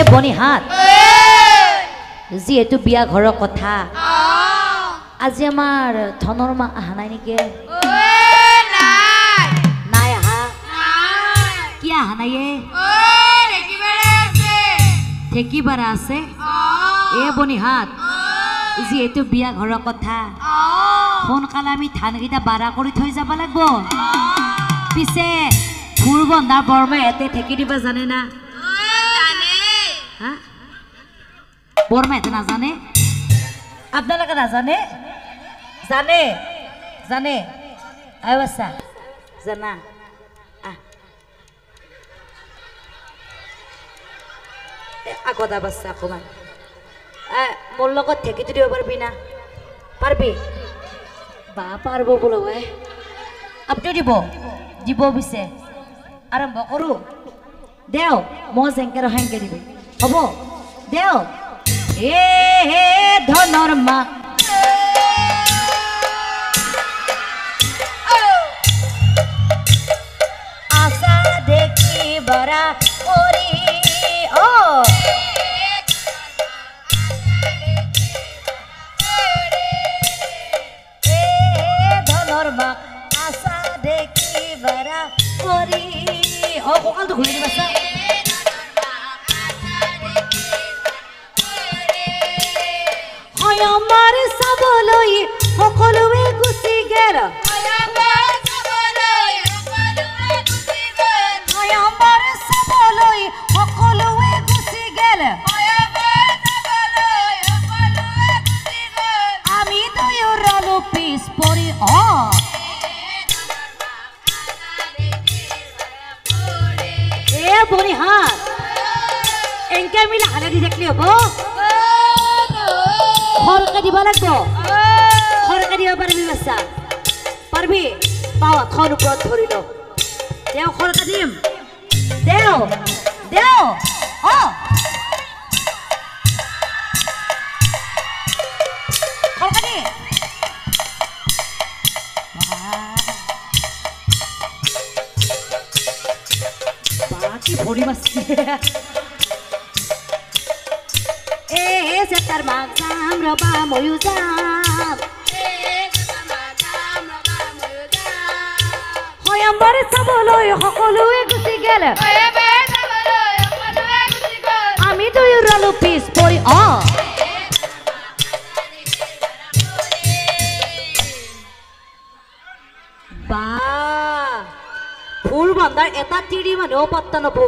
বনিহাত যিহেতু বিয়া ঘৰৰ কথা আজি আমাৰ ধনৰ মা আহা নাই নেকি নাই আহা কি আহা নাই ঠেকিবাৰা আছে এ বনিহাত যিহেতু বিয়া ঘৰৰ কথা সোনকালে আমি ধানকেইটা বাৰা কৰি থৈ যাব লাগিব পিছে ফুৰ বন্ধাৰ বৰমাই এতে ঠেকি দিবা জানে না বৰমাই এতে নাজানে আপোনালোকে নাজানে জানে জানে আচ্ছা জানা আগত আবাচ্ছা অকমান মোৰ লগত ঠেকিটো দিব পাৰবি না পাৰবি বা পাৰব বোলো ভাই আপনিও দিব দিব পিছে আৰম্ভ কৰো দেও মই যেংকে ৰহেংকে দিবি হ'ব দেও এ হে ধনৰ মা আশা দেখি বৰা কৰি অ আশা দেখি বৰা কৰি অ কঁকালটো ঘূৰাই দিবা আমাৰ চাবলৈ সকলোৱে গুচি গেল আমাৰ চাবলৈ সকলোৱে গুচি গেল আমি দুয়ো ৰলো পিছ পৰি এ বনিহাত এনকে মিলে হালাদি দেখলি হব খৰকে দিব লাগিব খৰকে দিব পাৰিবি বাচ্চা পাৰবি পাওঁ খন ওপৰত ধৰি ল দেও খৰকে দিম দেও দেও অ খৰকে দি বাকি ভৰি মাছি তাৰ মাক যাম ৰবা ময়ো যাম আমাৰ চাবলৈ সকলোৱে গুচি গেল আমি দুয়ো ৰলো পিছ পৰি বা ফুৰ বন্ধাৰ এটা তিৰি মানুহ পাত্তা নব